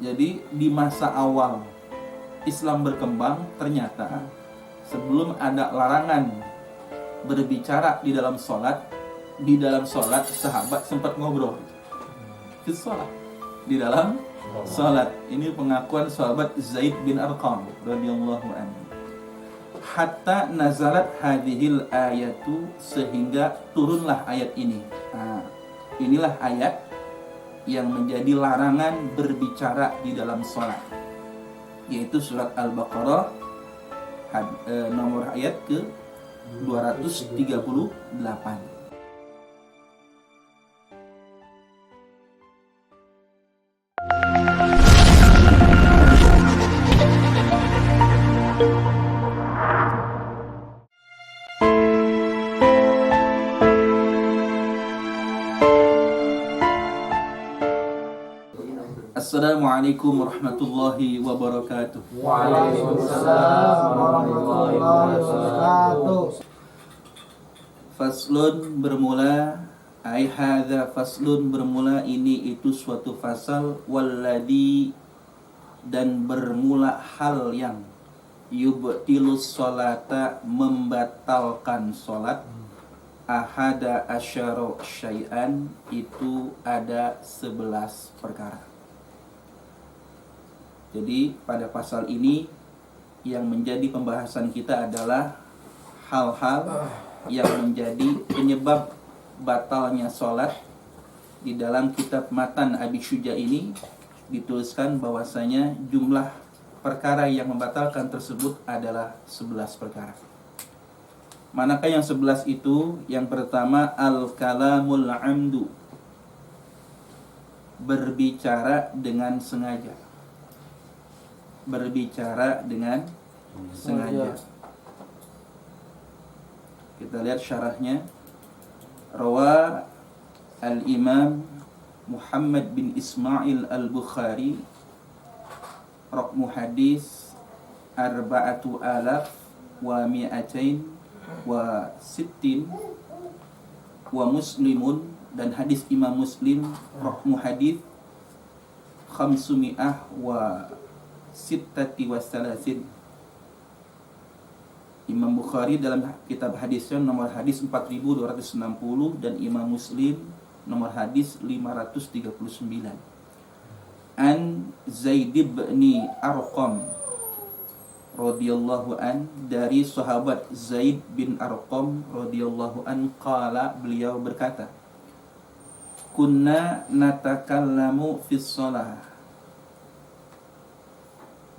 Jadi di masa awal Islam berkembang, ternyata sebelum ada larangan berbicara di dalam sholat sahabat sempat ngobrol di sholat, di dalam sholat. Ini pengakuan sahabat Zaid bin Arqam radhiyallahu anhu. Hatta nazalat hadhil ayatu, sehingga turunlah ayat ini. Inilah ayat yang menjadi larangan berbicara di dalam sholat, yaitu surat Al-Baqarah nomor ayat ke 238. Assalamualaikum warahmatullahi wabarakatuh. Waalaikumsalam warahmatullahi wabarakatuh. Faslun bermula, ai hadza faslun bermula, ini itu suatu fasal, walladhi dan bermula hal yang yubtilus sholata membatalkan sholat, ahada asyara syai'an itu ada 11 perkara. Jadi pada pasal ini yang menjadi pembahasan kita adalah hal-hal yang menjadi penyebab batalnya sholat. Di dalam kitab Matan Abi Syuja ini dituliskan bahwasanya jumlah perkara yang membatalkan tersebut adalah 11 perkara. Manakah yang 11 itu? Yang pertama, al-kalamul amdu, berbicara dengan sengaja. Berbicara dengan sengaja. Kita lihat syarahnya. Rawa al-Imam Muhammad bin Ismail al-Bukhari, raqmu hadis 4,260 wa Muslimun, dan hadis Imam Muslim raqmu hadis 536. Imam Bukhari dalam kitab hadisnya nomor hadis 4260 dan Imam Muslim nomor hadis 539. An Zaid bin Arqam radhiyallahu an, dari sahabat Zaid bin Arqam radhiyallahu an, qala, beliau berkata, kunna natakallamu fis shalah,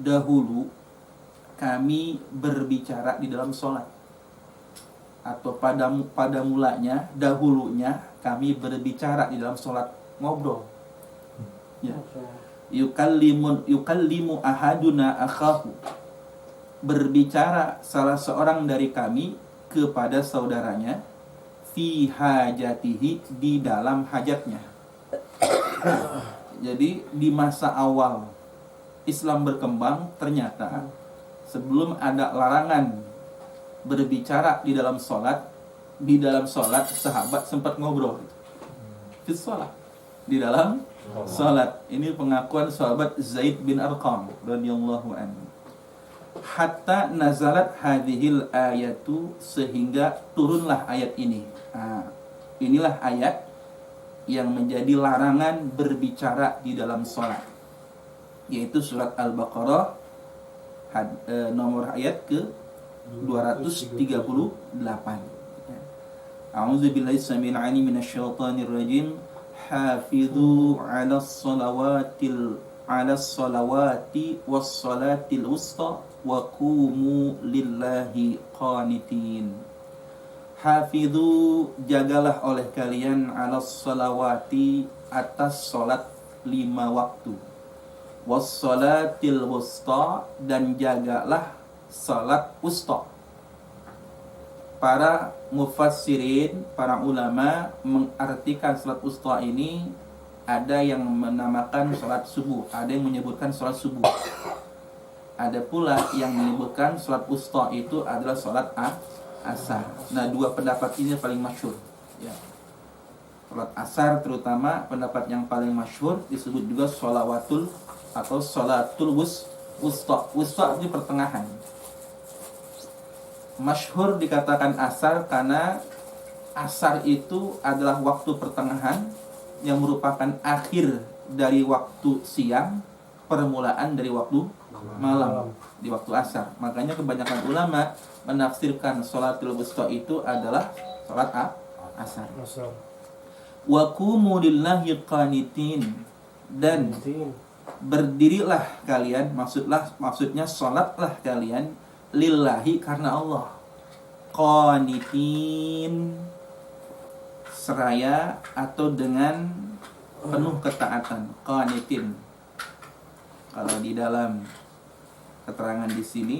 dahulu kami berbicara di dalam sholat, atau pada mulanya, dahulunya kami berbicara di dalam sholat, ngobrol. Ya. Yukallimu ahaduna akhahu, berbicara salah seorang dari kami kepada saudaranya, fi hajatihi, di dalam hajatnya. Jadi di masa awal Islam berkembang, ternyata sebelum ada larangan berbicara di dalam sholat sahabat sempat ngobrol di sholat, di dalam sholat. Ini pengakuan sahabat Zaid bin Arqam radhiyallahu anhu. Hatta nazalat hadhil ayatu, sehingga turunlah ayat ini. Inilah ayat yang menjadi larangan berbicara di dalam sholat, yaitu surat Al-Baqarah nomor ayat ke 238. A'udzubillahi samil alim minasyaitonir rajim. Hafidhu 'alas salawati was salatil wusta wa qumu lillahi qanitin. Hafidhu, jagalah oleh kalian, 'alas salawati, atas salat 5 waktu, wassalatil wusta, dan jagalah salat wusta. Para mufassirin, para ulama mengartikan salat wusta ini, ada yang menamakan salat subuh, ada yang menyebutkan salat subuh. Ada pula yang menyebutkan salat wusta itu adalah salat asar. Nah, dua pendapat ini paling masyhur. Ya. Salat asar terutama pendapat yang paling masyhur disebut juga sholawatul atau sholatul wusta. Wusta di pertengahan. Masyhur dikatakan asar karena asar itu adalah waktu pertengahan yang merupakan akhir dari waktu siang, permulaan dari waktu malam di waktu asar. Makanya kebanyakan ulama menafsirkan sholatul wusta itu adalah sholat asar. Wa qumu lillahi qanitin, dan berdirilah kalian, maksudnya sholatlah kalian lillahi karena Allah, qanitin seraya atau dengan penuh ketaatan, qanitin. Kalau di dalam keterangan di sini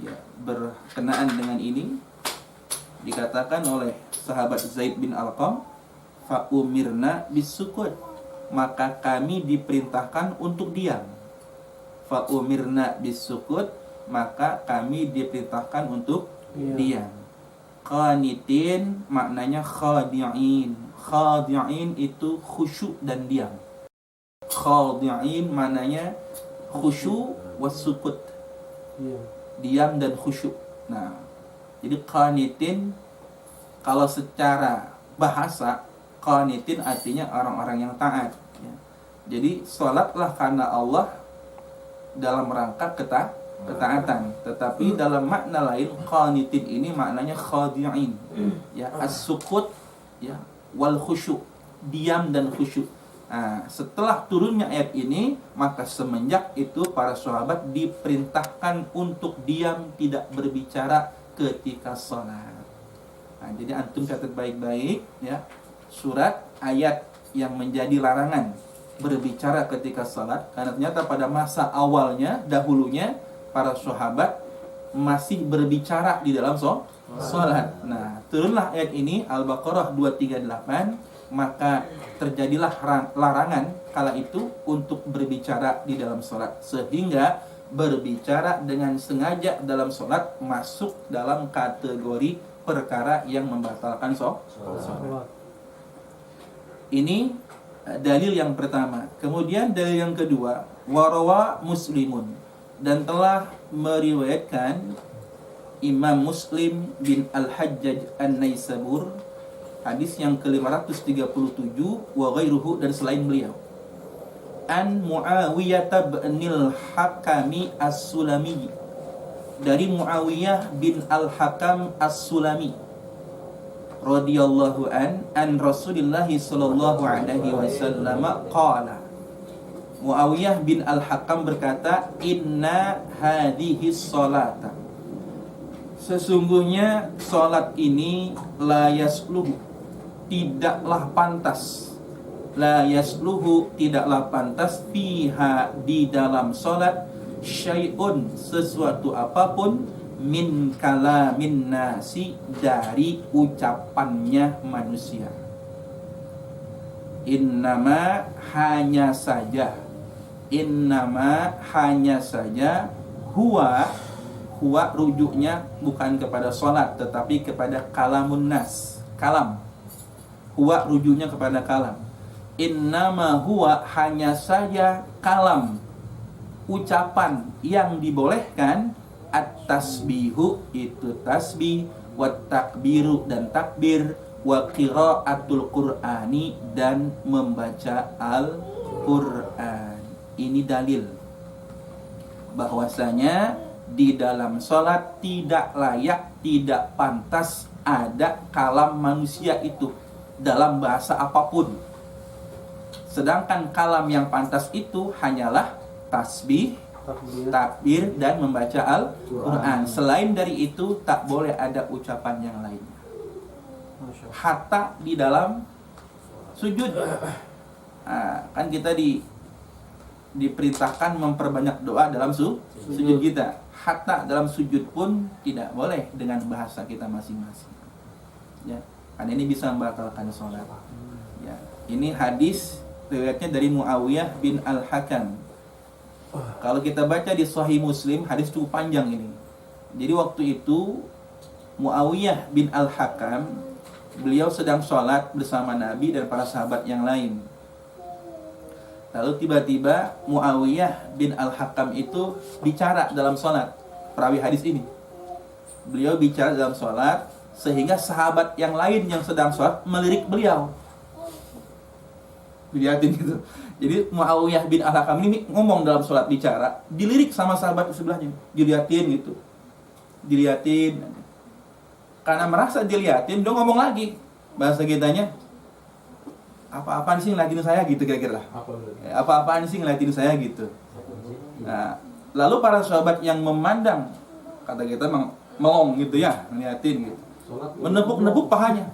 ya berkenaan dengan ini dikatakan oleh sahabat Zaid bin Arqam, fa umirna bisukut, maka kami diperintahkan untuk diam. Fa umirna bisukut, maka kami diperintahkan untuk diam. Qanitin maknanya khadi'in. Khadi'in itu khusyuk dan diam. Khadi'in maknanya khusyuk wasukut, diam dan khusyuk. Nah, jadi qanitin kalau secara bahasa, qanitin artinya orang-orang yang taat ya. Jadi sholatlah karena Allah dalam rangka ketaatan. Tetapi dalam makna lain, qanitin ini maknanya khadi'in ya, as-sukut ya, wal khusyuk, diam dan khusyuk. Nah, setelah turunnya ayat ini, maka semenjak itu para sahabat diperintahkan untuk diam, tidak berbicara ketika sholat. Nah, jadi antum catat baik-baik ya, surat ayat yang menjadi larangan berbicara ketika sholat, karena ternyata pada masa awalnya, dahulunya para sahabat masih berbicara di dalam sholat. Nah, turunlah ayat ini, Al-Baqarah 238, maka terjadilah larangan kala itu untuk berbicara di dalam sholat, sehingga berbicara dengan sengaja dalam sholat masuk dalam kategori perkara yang membatalkan sholat. Ini dalil yang pertama. Kemudian dalil yang kedua, warawa Muslimun, dan telah meriwayatkan Imam Muslim bin Al-Hajjaj An-Naisabur, hadis yang ke-537, wa ghairuhu, dan selain beliau, an Muawiyah bin Al-Hakami As-Sulami, dari Muawiyah bin Al-Hakam As-Sulami radhiyallahu an Rasulillah sallallahu alaihi wasallam qala, Muawiyah bin Al-Hakam berkata, inna hadhihi sholata, sesungguhnya salat ini la yasluhu, tidaklah pantas, la yasluhu, tidaklah pantas, fiha, di dalam salat, syai'un, sesuatu apapun, min kalamin nasi, dari ucapannya manusia. Innama, hanya saja, innama, hanya saja, huwa rujuknya bukan kepada sholat tetapi kepada kalamun nas, kalam. Huwa rujuknya kepada kalam. Innama huwa, hanya saja kalam, ucapan yang dibolehkan, at-tasbihu, itu tasbih, wat takbiru, dan takbir, wa qiraatul qur'ani, dan membaca Al-Qur'an. Ini dalil bahwasanya di dalam sholat tidak layak, tidak pantas ada kalam manusia itu dalam bahasa apapun. Sedangkan kalam yang pantas itu hanyalah tasbih, takbir, dan membaca Al-Quran. Selain dari itu tak boleh ada ucapan yang lainnya. Hatta di dalam sujud. Nah, kan kita diperintahkan memperbanyak doa dalam sujud kita. Hatta dalam sujud pun tidak boleh dengan bahasa kita masing-masing. Ya, karena ini bisa membatalkan sholat. Ya, ini hadis riwayatnya dari Muawiyah bin Al-Hakam. Kalau kita baca di Sahih Muslim, hadis cukup panjang ini. Jadi waktu itu Muawiyah bin Al-Hakam, beliau sedang sholat bersama Nabi dan para sahabat yang lain. Lalu tiba-tiba Muawiyah bin Al-Hakam itu bicara dalam sholat. Perawi hadis ini, beliau bicara dalam sholat, sehingga sahabat yang lain yang sedang sholat melirik beliau. Dilihatin gitu. Jadi Muawiyah bin Al-Hakam ini ngomong dalam sholat, bicara, dilirik sama sahabat di sebelahnya, dilihatin gitu, dilihatin. Karena merasa dilihatin, dia ngomong lagi, bahasa kitanya, apa-apaan sih ngeliatin saya gitu kira-kira. Apa-apaan sih ngeliatin saya gitu. Nah, lalu para sahabat yang memandang, kata kita melong gitu ya, ngeliatin gitu, menepuk-nepuk pahanya.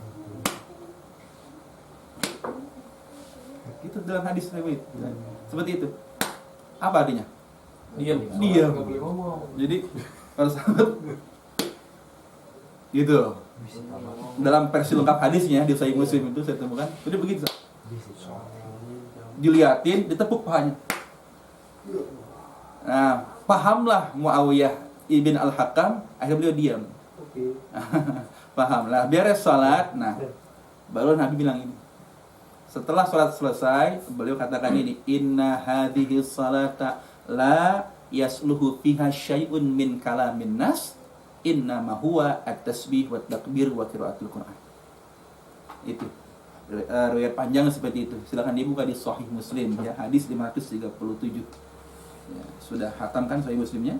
Itu dalam hadis riwayat. Seperti itu. Apa artinya? Diam. Jadi para sahabat gitu. Dalam versi lengkap hadisnya di Sahih Muslim itu saya temukan, jadi begitu. Diliatin, ditepuk pahanya. Nah, pahamlah Muawiyah ibn Al-Hakam, akhirnya beliau diam. Pahamlah, beres salat. Nah, baru Nabi bilang ini. Setelah salat selesai, beliau katakan ini, inna hadhihi salata la yasluhu fiha syai'un min kalamin nas, inna ma huwa at-tasbih wa takbir wa qiraatul Qur'an. Itu riwayat panjang seperti itu. Silakan dibuka di Sahih Muslim ya, hadis 537. Ya, sudah hatam kan Sahih Muslimnya?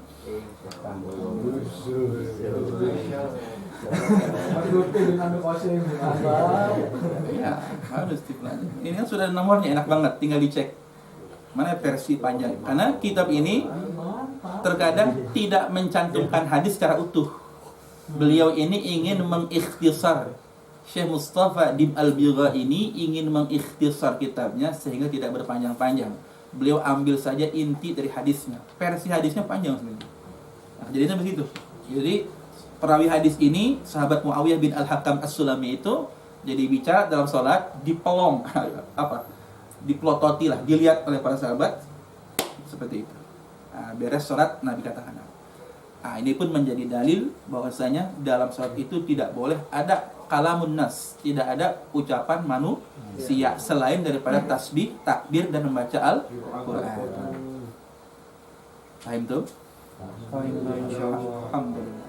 Ya, harus dipelajari. Ini kan sudah nomornya, enak banget, tinggal dicek mana versi panjang. Karena kitab ini terkadang tidak mencantumkan hadis secara utuh. Beliau ini ingin mengikhtisar. Syekh Mustafa Dim Al-Bigha ini ingin mengikhtisar kitabnya sehingga tidak berpanjang-panjang. Beliau ambil saja inti dari hadisnya. Versi hadisnya panjang sebenarnya. Nah, jadinya begitu. Jadi perawi hadis ini, sahabat Muawiyah bin Al-Hakam As-Sulami itu jadi bicara dalam sholat, dipelong diplototi lah, dilihat oleh para sahabat seperti itu. Nah, beres sholat, Nabi katakan. Nah, ini pun menjadi dalil bahwasanya dalam sholat itu tidak boleh ada kalamun nas, tidak ada ucapan manusia selain daripada tasbih, takbir dan membaca Al-Qur'an. Paham tuh? Alhamdulillah.